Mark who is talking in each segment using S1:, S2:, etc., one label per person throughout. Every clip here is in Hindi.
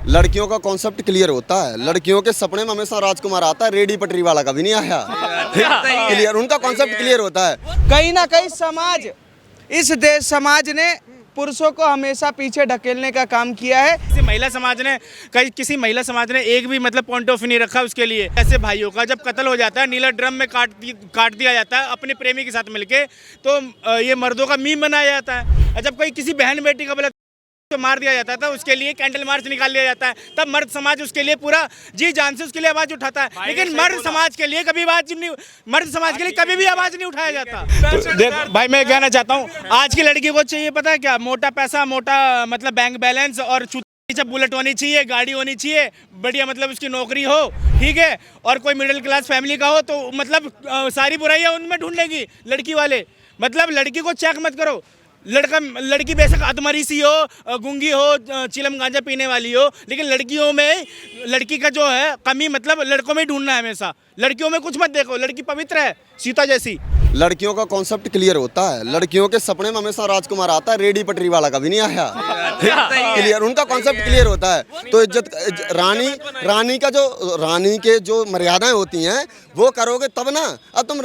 S1: लड़कियों का कॉन्सेप्ट क्लियर होता है। लड़कियों के सपने में हमेशा राजकुमार आता है, रेडी पटरी वाला कभी नहीं आया। क्लियर, उनका कॉन्सेप्ट क्लियर होता है।
S2: कहीं ना कहीं समाज, इस देश समाज ने पुरुषों को हमेशा पीछे ढकेलने का काम किया है।
S3: किसी महिला समाज ने एक भी मतलब पॉइंट ऑफ नहीं रखा उसके लिए। ऐसे भाइयों का जब कत्ल हो जाता है, नीला ड्रम में काट दिया जाता है अपने प्रेमी के साथ मिलके, तो ये मर्दों का मीम बनाया जाता है। जब कोई किसी बहन बेटी का तो मार दिया जाता था, उसके लिए कैंडल मार्च निकाल लिया जाता है, तब मर्द समाज उसके लिए पूरा जी जान से उसके लिए आवाज उठाता है। लेकिन मर्द समाज के लिए कभी आवाज नहीं उठाया जाता। तो देख भाई, मैं कहना चाहता हूँ, आज की लड़की को चाहिए पता है क्या? मोटा पैसा, मोटा मतलब बैंक बैलेंस, और बुलेट होनी चाहिए, गाड़ी होनी चाहिए, बढ़िया मतलब उसकी नौकरी हो, ठीक है, और कोई मिडिल क्लास फैमिली का हो, तो मतलब सारी बुराइयां उनमें ढूंढेगी लड़की वाले। मतलब लड़की को चेक मत करो। लड़की बेशक अधमरी सी हो, गूंगी हो, चिलम गांजा पीने वाली हो, लेकिन लड़कियों में लड़की का जो है कमी मतलब लड़कों में ही ढूंढना है हमेशा। लड़कियों में कुछ मत देखो, लड़की पवित्र है, सीता जैसी।
S1: लड़कियों का कॉन्सेप्ट क्लियर होता है। लड़कियों के सपने में हमेशा राजकुमार आता है, रेडी पटरी वाला कभी नहीं आया। क्लियर, उनका कॉन्सेप्ट क्लियर होता है। तो इज्जत रानी के जो मर्यादाएं होती हैं वो करोगे तब ना। अब तुम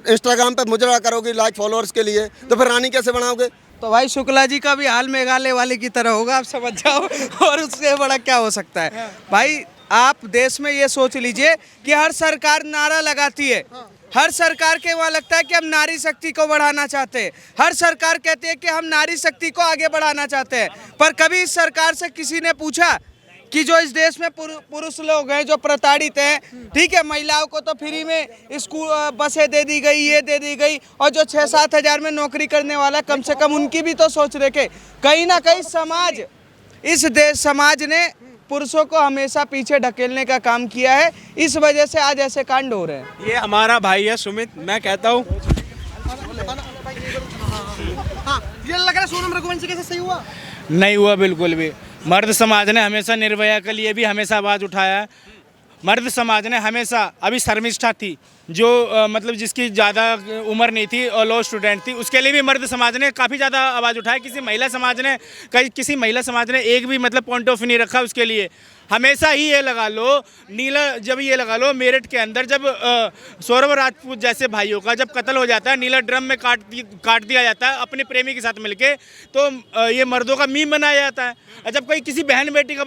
S1: इंस्टाग्राम पे मुजरा करोगे लाइक फॉलोअर्स के लिए, तो फिर रानी कैसे बनाओगे?
S2: तो भाई शुक्ला जी का भी हाल मेघालय वाले की तरह होगा, आप समझ जाओ। और उससे बड़ा क्या हो सकता है भाई? आप देश में ये सोच लीजिए कि हर सरकार नारा लगाती है, हर सरकार के वहाँ लगता है कि हम नारी शक्ति को बढ़ाना चाहते हैं, हर सरकार कहते हैं कि हम नारी शक्ति को आगे बढ़ाना चाहते हैं, पर कभी इस सरकार से किसी ने पूछा कि जो इस देश में पुरुष लोग हैं जो प्रताड़ित हैं, ठीक है, महिलाओं को तो फ्री में स्कूल बसें दे दी गई, ये दे दी गई, और जो 6-7 हज़ार में नौकरी करने वाला कम से कम उनकी भी तो सोच रखे। कहीं ना कहीं समाज, इस देश समाज ने पुरुषों को हमेशा पीछे ढकेलने का काम किया है, इस वजह से आज ऐसे कांड हो रहे हैं।
S4: ये हमारा भाई है सुमित, मैं कहता हूँ
S5: ये लग रहा है सोनम रघुवंशी कैसे सही हुआ?
S3: नहीं हुआ बिल्कुल भी। मर्द समाज ने हमेशा निर्भया के लिए भी हमेशा आवाज़ उठाया है। मर्द समाज ने हमेशा, अभी शर्मिष्ठा थी जो मतलब जिसकी ज़्यादा उम्र नहीं थी और लॉ स्टूडेंट थी, उसके लिए भी मर्द समाज ने काफ़ी ज़्यादा आवाज़ उठाया। किसी महिला समाज ने एक भी मतलब पॉइंट ऑफ नहीं रखा उसके लिए। हमेशा ही ये लगा लो मेरठ के अंदर जब सौरभ राजपूत जैसे भाइयों का जब कत्ल हो जाता है, नीला ड्रम में काट दिया जाता है अपने प्रेमी के साथ मिलके, तो ये मर्दों का मीम बनाया जाता है। जब कोई किसी बहन बेटी का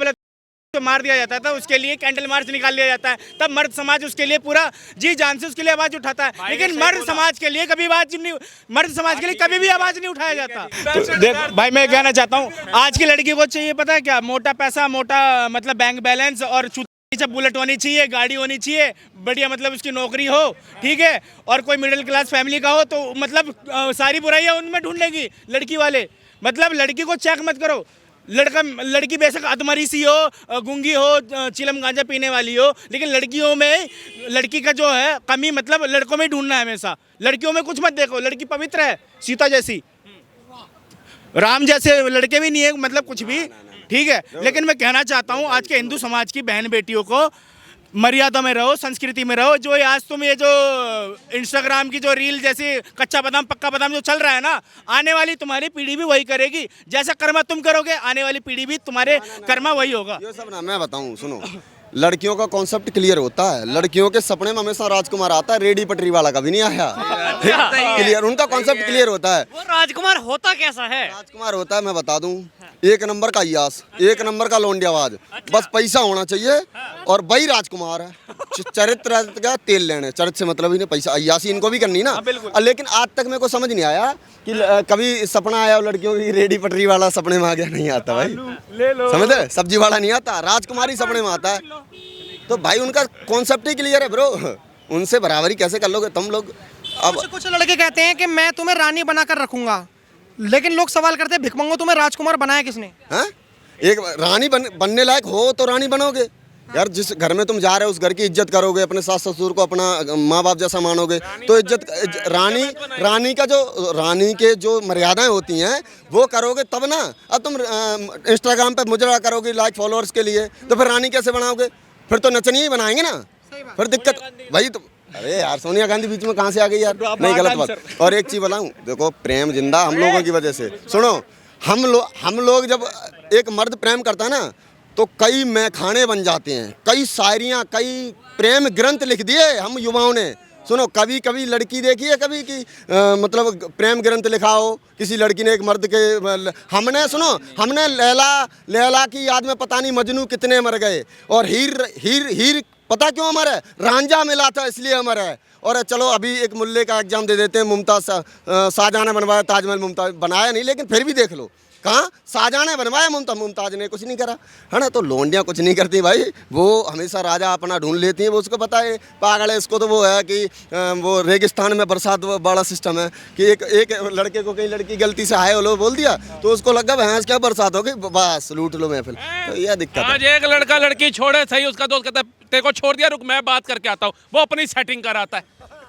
S3: तो मार दिया जाता था, उसके लिए कैंडल मार्च निकाल लिया जाता है, तब मर्द समाज उसके लिए पूरा जी जान से उसके लिए आवाज उठाता है। लेकिन मर्द समाज के लिए कभी भी आवाज नहीं उठाया जाता। तो देख भाई, मैं कहना चाहता हूँ, आज की लड़की को चाहिए पता है क्या? मोटा पैसा, मोटा मतलब बैंक बैलेंस, और बुलेट होनी चाहिए, गाड़ी होनी चाहिए, बढ़िया मतलब उसकी नौकरी हो, ठीक है, और कोई मिडिल क्लास फैमिली का हो, तो मतलब सारी बुराइयां उनमें ढूंढेगी लड़की वाले। मतलब लड़की को चेक मत करो। लड़की बेशक अधमरी सी हो, गूंगी हो, चिलम गांजा पीने वाली हो, लेकिन लड़कियों में लड़की का जो है कमी मतलब लड़कों में ही ढूंढना है हमेशा। लड़कियों में कुछ मत देखो, लड़की पवित्र है, सीता जैसी। राम जैसे लड़के भी नहीं है मतलब कुछ भी, ठीक है। लेकिन मैं कहना चाहता हूँ, आज के हिंदू समाज की बहन बेटियों को मर्यादा में रहो, संस्कृति में रहो। जो आज तुम ये जो इंस्टाग्राम की जो रील जैसी कच्चा बादाम पक्का बादाम जो चल रहा है ना, आने वाली तुम्हारी पीढ़ी भी वही करेगी। जैसा कर्मा तुम करोगे, आने वाली पीढ़ी भी तुम्हारे कर्मा वही होगा।
S1: ये सब ना मैं बताऊं, सुनो, लड़कियों का कॉन्सेप्ट क्लियर होता है। लड़कियों के सपने में हमेशा राजकुमार आता है, रेडी पटरी वाला कभी नहीं आया। क्लियर, उनका कॉन्सेप्ट क्लियर होता है।
S5: वो राजकुमार होता कैसा है?
S1: राजकुमार होता है, मैं बता दूं, एक नंबर का यास, एक नंबर का लोंडियावाज, बस पैसा होना चाहिए और वही राजकुमार है। चरित्र का तेल लेने, चरित्र से मतलब ही नहीं, पैसा अय्यासी इनको भी करनी ना। लेकिन आज तक मेरे को समझ नहीं आया कि कभी सपना आया लड़कियों की रेडी पटरी वाला सपने में आ गया, नहीं आता भाई। समझे, सब्जी वाला नहीं आता, राजकुमारी सपने में आता है। तो भाई उनका कॉन्सेप्ट ही क्लियर है ब्रो, उनसे बराबरी कैसे कर लोगे तुम लोग? अब
S5: कुछ लड़के कहते हैं कि मैं तुम्हें रानी बनाकर रखूंगा, लेकिन लोग सवाल करते हैं भिखमंगो तुम्हें राजकुमार बनाया किसने?
S1: हाँ? एक रानी बनने लायक हो तो रानी बनोगे यार। जिस घर में तुम जा रहे हो उस घर की इज्जत करोगे, अपने सास ससुर को अपना माँ बाप जैसा मानोगे, तो इज्जत रानी के जो मर्यादाएं होती हैं वो करोगे तब ना। अब तुम इंस्टाग्राम पे मुजरा करोगे लाइक फॉलोअर्स के लिए, तो फिर रानी कैसे बनाओगे? फिर तो नचनी ही बनाएंगे ना, फिर दिक्कत भाई। तो अरे यार, सोनिया गांधी बीच में कहाँ से आ गई यार? नहीं, गलत बात। और एक चीज बताऊं, देखो प्रेम जिंदा हम लोगों की वजह से। सुनो, हम लोग जब एक मर्द प्रेम करता है ना, तो कई मैखाने बन जाते हैं, कई शायरियाँ, कई प्रेम ग्रंथ लिख दिए हम युवाओं ने। सुनो, कभी कभी लड़की देखी है कभी कि मतलब प्रेम ग्रंथ लिखा हो किसी लड़की ने एक मर्द के। हमने लैला की याद में पता नहीं मजनू कितने मर गए, और हीर पता क्यों अमर है? रांझा मिला था इसलिए अमर है। और चलो अभी एक मुल्ले का एग्जाम दे देते हैं, मुमताज़ शाहजहाँ ने बनवाया ताजमहल, मुमताज़ बनाया नहीं, लेकिन फिर भी देख लो कहाँ शाहजहाँ ने बनवाया, मुमताज़ ने कुछ नहीं करा, है ना। तो लोंडियाँ कुछ नहीं करती भाई, वो हमेशा राजा अपना ढूंढ लेती हैं, वो उसको पता है पागल है। इसको तो वो है कि वो रेगिस्तान में बरसात बड़ा सिस्टम है कि एक लड़के को कहीं लड़की गलती से हाय हेलो बोल दिया तो उसको लगा भैंस क्या बरसात हो गई, बस लूट लो महफिल। तो यह दिक्कत है।
S6: आज एक लड़का लड़की छोड़े सही, उसका दोस्त कहता है तेरे को छोड़ दिया, रुक मैं बात करके आता हूँ, वो अपनी सेटिंग कराता है,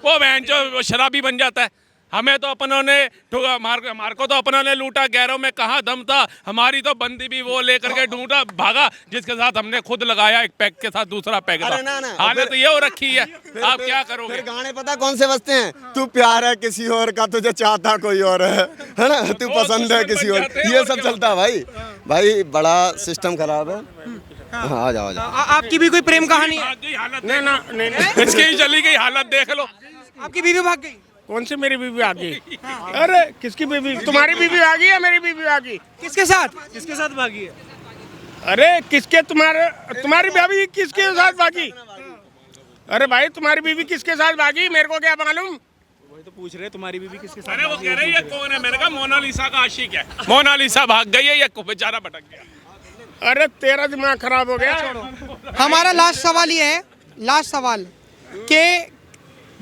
S6: वो बहन जो शराबी बन जाता है। हमें तो अपनों ने हमारे को तो अपनों ने लूटा, गैरों में कहाँ दम था, हमारी तो बंदी भी वो लेकर के ढूंढा भागा जिसके साथ हमने खुद लगाया, एक पैक के साथ दूसरा पैक था। हालत ये हो रखी है, आप क्या करोगे?
S1: फिर गाने पता कौन से बजते हैं? तू प्यार है किसी और का, तुझे चाहता कोई और है ना, तू पसंद है किसी और, ये सब चलता है भाई बड़ा सिस्टम खराब है। हाँ, आ जाओ।
S5: आपकी भी कोई प्रेम कहानी है?
S6: नहीं, इसकी चली गई हालत देख लो।
S5: आपकी बीवी भाग गई?
S4: कौन सी मेरी बीवी आ गई? अरे किसकी बीवी? तुम्हारी बीवी आ गई या मेरी बीवी आ गई?
S5: किसके साथ?
S3: किसके साथ भागी है?
S4: अरे किसके तुम्हारी बीवी किसके साथ भागी? अरे भाई तुम्हारी बीवी किसके साथ भागी, मेरे को क्या मालूम?
S3: वही तो पूछ रहे तुम्हारी बीवी किसके साथ?
S6: अरे वो कह रही है कौन है, मैंने कहा मोनालिसा का आशिक है, मोनालिसा भाग गई है, ये बेचारा भटक गया।
S4: अरे तेरा दिमाग खराब हो गया।
S5: हमारा लास्ट सवाल ये है, लास्ट सवाल कि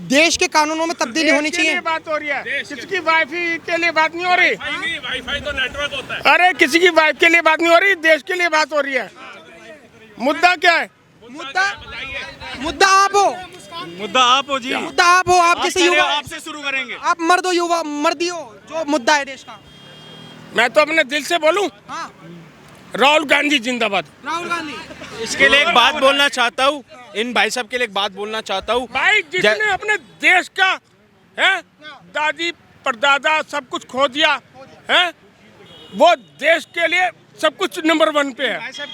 S5: देश के कानूनों में तब्दीली होनी चाहिए।
S4: बात हो रही है, किसकी वाइफाई के लिए बात नहीं हो रही।
S6: वाईफाई तो नेटवर्क होता है।
S4: अरे किसी की वाइफ के लिए बात नहीं हो रही, देश के लिए बात हो रही है। मुद्दा क्या है?
S5: मुद्दा आप हो।
S3: मुद्दा आप हो जी।
S5: मुद्दा आप हो, आप जैसे युवा,
S3: आपसे शुरू करेंगे।
S5: आप मर्द हो, युवा मर्दी हो, जो मुद्दा है देश का।
S4: मैं तो अपने दिल से बोलूं,
S5: हाँ,
S4: राहुल गांधी जिंदाबाद।
S5: राहुल गांधी।
S3: इसके लिए एक बात बोलना चाहता हूँ, इन भाई साहब के लिए एक बात बोलना चाहता हूँ।
S4: भाई जिसने अपने देश का है दादी परदादा सब कुछ खो दिया है, वो देश के लिए सब कुछ नंबर 1 पे है।